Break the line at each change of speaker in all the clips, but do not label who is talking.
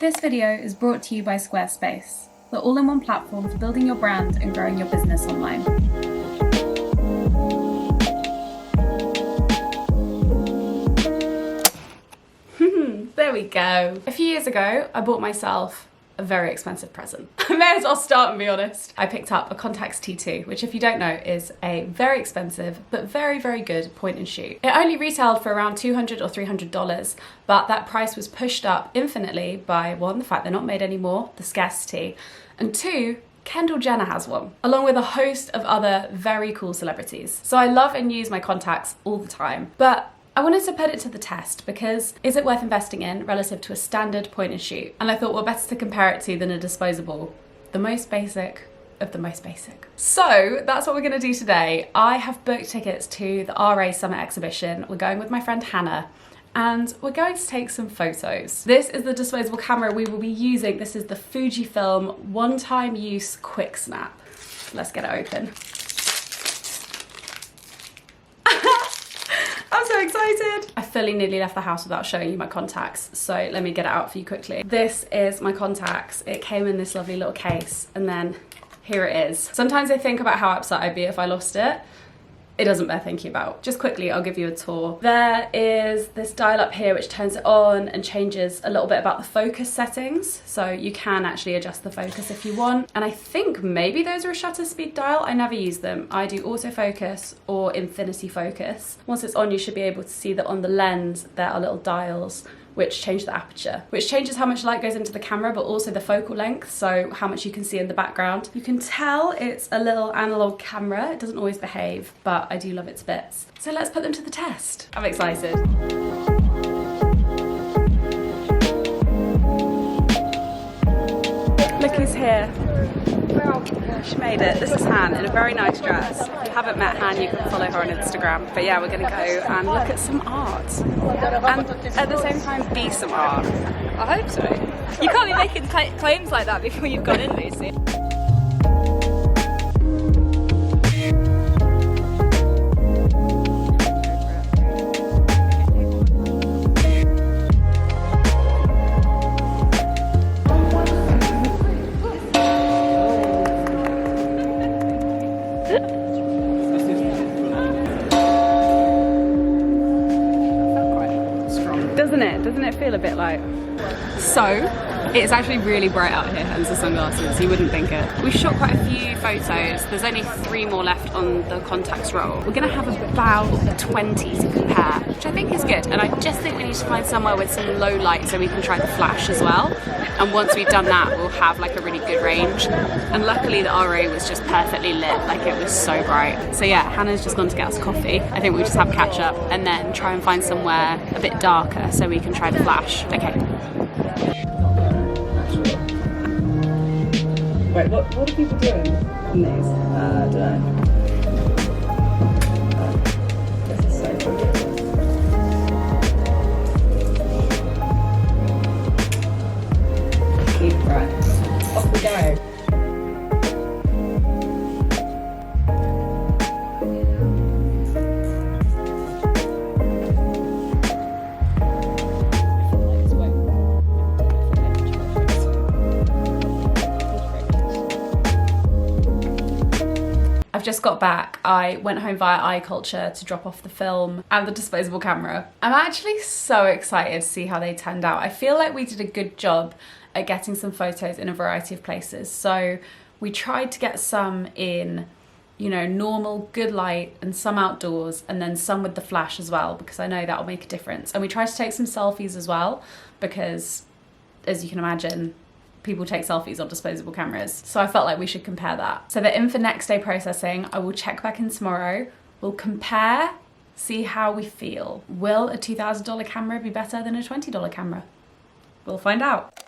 This video is brought to you by Squarespace, the all-in-one platform for building your brand and growing your business online. There we go. A few years ago, I bought myself a very expensive present. I may as well start and be honest. I picked up a Contax T2, which if you don't know is a very expensive but very, very good point and shoot. It only retailed for around $200 or $300, but that price was pushed up infinitely by one, the fact they're not made anymore, the scarcity, and two, Kendall Jenner has one, along with a host of other very cool celebrities. So I love and use my contacts all the time, but I wanted to put it to the test because is it worth investing in relative to a standard point and shoot? And I thought, well, better to compare it to than a disposable, the most basic of the most basic. So that's what we're gonna do today. I have booked tickets to the RA Summer Exhibition. We're going with my friend Hannah, and we're going to take some photos. This is the disposable camera we will be using. This is the Fujifilm one-time use quick snap. Let's get it open. I'm so excited. I fully nearly left the house without showing you my contacts, so let me get it out for you quickly. This is my contacts. It came in this lovely little case, and then here it is. Sometimes I think about how upset I'd be if I lost it. It doesn't bear thinking about. Just quickly, I'll give you a tour. There is this dial up here which turns it on and changes a little bit about the focus settings. So you can actually adjust the focus if you want. And I think maybe those are a shutter speed dial. I never use them. I do autofocus or infinity focus. Once it's on, you should be able to see that on the lens there are little dials which change the aperture, which changes how much light goes into the camera, but also the focal length, so how much you can see in the background. You can tell it's a little analog camera. It doesn't always behave, but I do love its bits. So let's put them to the test. I'm excited. Look who's here. She made it. This is Han in a very nice dress. If you haven't met Han, you can follow her on Instagram. But yeah, we're gonna go and look at some art. And at the same time, be some art.
I hope so. You can't be making claims like that before you've gone in, Lucy.
Doesn't it feel a bit like...
So, it's actually really bright out here, hence the sunglasses, you wouldn't think it. We've shot quite a few photos, there's only 3 more left on the Contax roll. We're gonna have about 20 to compare, which I think is good, and I just think we need to find somewhere with some low light so we can try the flash as well. And once we've done that, we'll have like a really good range. And luckily the RA was just perfectly lit, like it was so bright. So yeah, Hannah's just gone to get us coffee. I think we'll just have a catch up and then try and find somewhere a bit darker so we can try the flash. Okay.
Wait, what are people doing on these? I don't know. This is so cool. Right, off we go. I've just got back. I went home via iCulture to drop off the film and the disposable camera. I'm actually so excited to see how they turned out. I feel like we did a good job at getting some photos in a variety of places. So we tried to get some in, you know, normal, good light, and some outdoors, and then some with the flash as well, because I know that'll make a difference. And we tried to take some selfies as well, because as you can imagine, people take selfies on disposable cameras. So I felt like we should compare that. So they're in for next day processing. I will check back in tomorrow. We'll compare, see how we feel. Will a $2,000 camera be better than a $20 camera? We'll find out.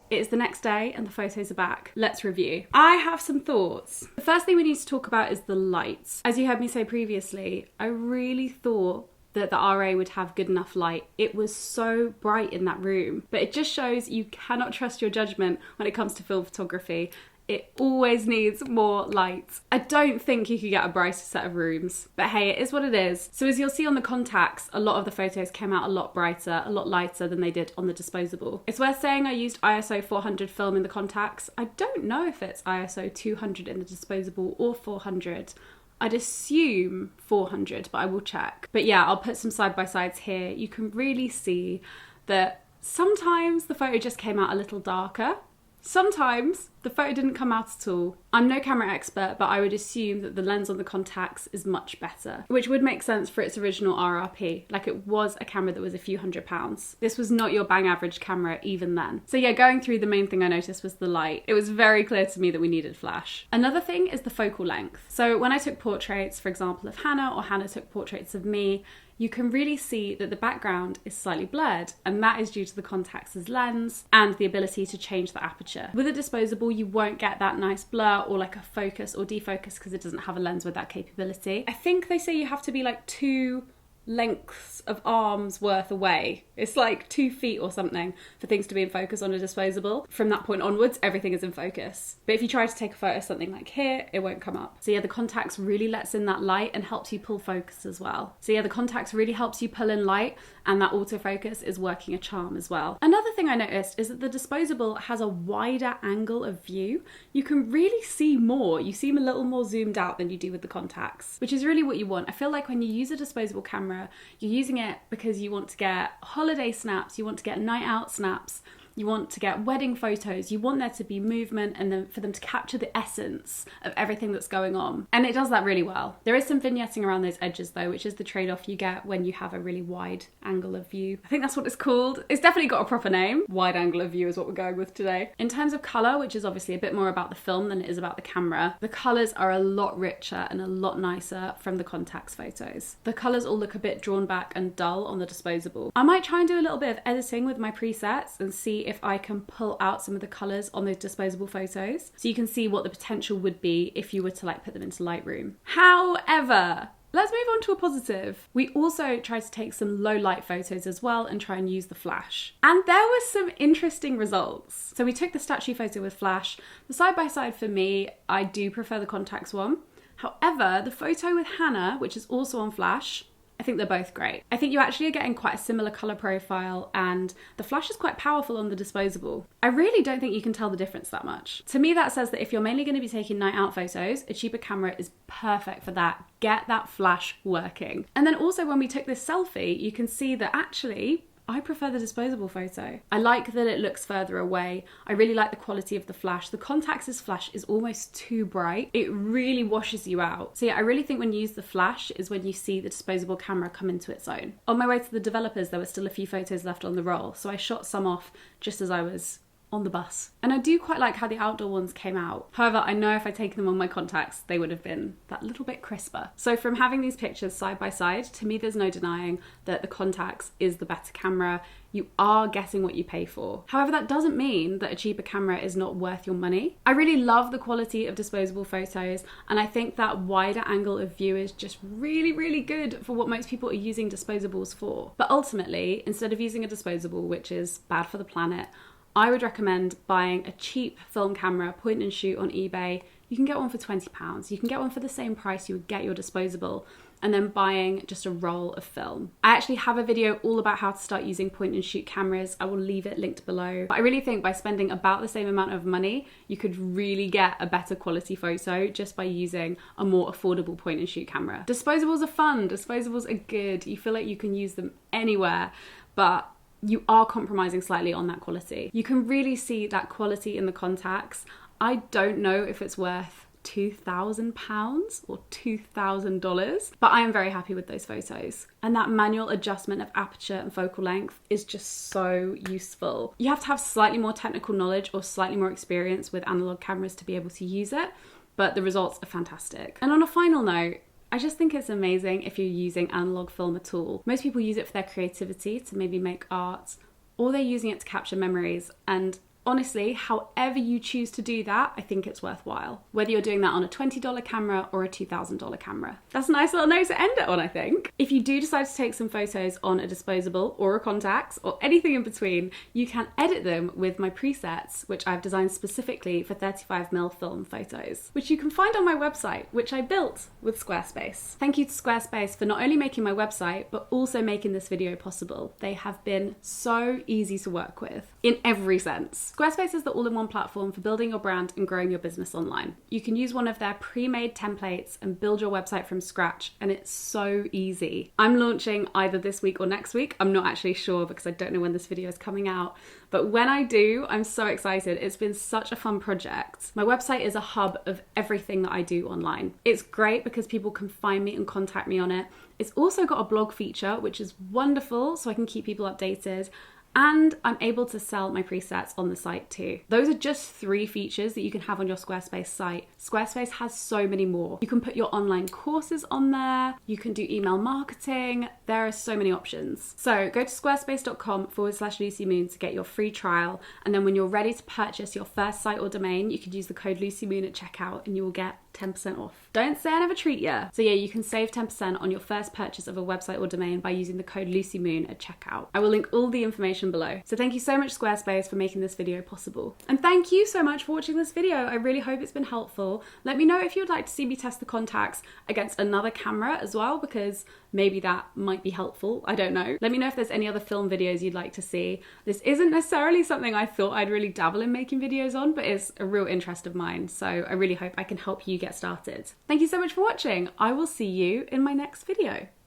It's the next day and the photos are back. Let's review. I have some thoughts. The first thing we need to talk about is the lights. As you heard me say previously, I really thought that the RA would have good enough light. It was so bright in that room, but it just shows you cannot trust your judgment when it comes to film photography.
It always needs more light. I don't think you could get a brighter set of rooms, but hey, it is what it is. So as you'll see on the Contax, a lot of the photos came out a lot brighter, a lot lighter than they did on the disposable. It's worth saying I used ISO 400 film in the Contax. I don't know if it's ISO 200 in the disposable or 400. I'd assume 400, but I will check. But yeah, I'll put some side-by-sides here. You can really see that sometimes the photo just came out a little darker. Sometimes the photo didn't come out at all. I'm no camera expert, but I would assume that the lens on the Contax is much better, which would make sense for its original RRP. Like, it was a camera that was a few £100s. This was not your bang average camera even then. So yeah, going through, the main thing I noticed was the light. It was very clear to me that we needed flash. Another thing is the focal length. So when I took portraits, for example, of Hannah, or Hannah took portraits of me, you can really see that the background is slightly blurred, and that is due to the Contax's lens and the ability to change the aperture. With a disposable, you won't get that nice blur or like a focus or defocus because it doesn't have a lens with that capability. I think they say you have to be like 2 lengths of arms worth away. It's like 2 feet or something for things to be in focus on a disposable. From that point onwards, everything is in focus. But if you try to take a photo of something like here, it won't come up. So yeah, the Contax really lets in that light and helps you pull focus as well. So yeah, the Contax really helps you pull in light, and that autofocus is working a charm as well. Another thing I noticed is that the disposable has a wider angle of view. You can really see more. You seem a little more zoomed out than you do with the Contax, which is really what you want. I feel like when you use a disposable camera, you're using it because you want to get holiday snaps, you want to get night out snaps, you want to get wedding photos, you want there to be movement and then for them to capture the essence of everything that's going on. And it does that really well. There is some vignetting around those edges though, which is the trade-off you get when you have a really wide angle of view. I think that's what it's called. It's definitely got a proper name. Wide angle of view is what we're going with today. In terms of colour, which is obviously a bit more about the film than it is about the camera, the colours are a lot richer and a lot nicer from the Contax photos. The colours all look a bit drawn back and dull on the disposable. I might try and do a little bit of editing with my presets and see if I can pull out some of the colours on those disposable photos so you can see what the potential would be if you were to like put them into Lightroom. However, let's move on to a positive. We also tried to take some low light photos as well and try and use the flash. And there were some interesting results. So we took the statue photo with flash. The side-by-side for me, I do prefer the Contax one. However, the photo with Hannah, which is also on flash, I think they're both great. I think you actually are getting quite a similar colour profile, and the flash is quite powerful on the disposable. I really don't think you can tell the difference that much. To me, that says that if you're mainly going to be taking night out photos, a cheaper camera is perfect for that. Get that flash working. And then also when we took this selfie, you can see that actually I prefer the disposable photo. I like that it looks further away. I really like the quality of the flash. The Contax's flash is almost too bright. It really washes you out. So yeah, I really think when you use the flash is when you see the disposable camera come into its own. On my way to the developers, there were still a few photos left on the roll, so I shot some off just as I was on the bus. And I do quite like how the outdoor ones came out. However, I know if I'd taken them on my Contax, they would have been that little bit crisper. So from having these pictures side by side, to me there's no denying that the Contax is the better camera. You are getting what you pay for. However, that doesn't mean that a cheaper camera is not worth your money. I really love the quality of disposable photos, and I think that wider angle of view is just really, really good for what most people are using disposables for. But ultimately, instead of using a disposable, which is bad for the planet, I would recommend buying a cheap film camera, point and shoot on eBay. You can get one for £20. You can get one for the same price you would get your disposable, and then buying just a roll of film. I actually have a video all about how to start using point and shoot cameras. I will leave it linked below. But I really think by spending about the same amount of money, you could really get a better quality photo just by using a more affordable point and shoot camera. Disposables are fun, disposables are good. You feel like you can use them anywhere, but you are compromising slightly on that quality. You can really see that quality in the Contax. I don't know if it's worth £2,000 or $2,000, but I am very happy with those photos. And that manual adjustment of aperture and focal length is just so useful. You have to have slightly more technical knowledge or slightly more experience with analog cameras to be able to use it, but the results are fantastic. And on a final note, I just think it's amazing if you're using analog film at all. Most people use it for their creativity, to maybe make art, or they're using it to capture memories. And honestly, however you choose to do that, I think it's worthwhile. Whether you're doing that on a $20 camera or a $2,000 camera. That's a nice little note to end it on, I think. If you do decide to take some photos on a disposable or a Contax or anything in between, you can edit them with my presets, which I've designed specifically for 35mm film photos, which you can find on my website, which I built with Squarespace. Thank you to Squarespace for not only making my website, but also making this video possible. They have been so easy to work with in every sense. Squarespace is the all-in-one platform for building your brand and growing your business online. You can use one of their pre-made templates and build your website from scratch, and it's so easy. I'm launching either this week or next week. I'm not actually sure because I don't know when this video is coming out, but when I do, I'm so excited. It's been such a fun project. My website is a hub of everything that I do online. It's great because people can find me and contact me on it. It's also got a blog feature, which is wonderful, so I can keep people updated. And I'm able to sell my presets on the site too. Those are just 3 features that you can have on your Squarespace site. Squarespace has so many more. You can put your online courses on there. You can do email marketing. There are so many options. So go to squarespace.com/LucyMoon to get your free trial. And then when you're ready to purchase your first site or domain, you can use the code LucyMoon at checkout and you will get 10% off. Don't say I never treat ya. So yeah, you can save 10% on your first purchase of a website or domain by using the code LucyMoon at checkout. I will link all the information below. So thank you so much, Squarespace, for making this video possible. And thank you so much for watching this video. I really hope it's been helpful. Let me know if you'd like to see me test the Contax against another camera as well, because maybe that might be helpful. I don't know. Let me know if there's any other film videos you'd like to see. This isn't necessarily something I thought I'd really dabble in making videos on, but it's a real interest of mine. So I really hope I can help you get started. Thank you so much for watching. I will see you in my next video.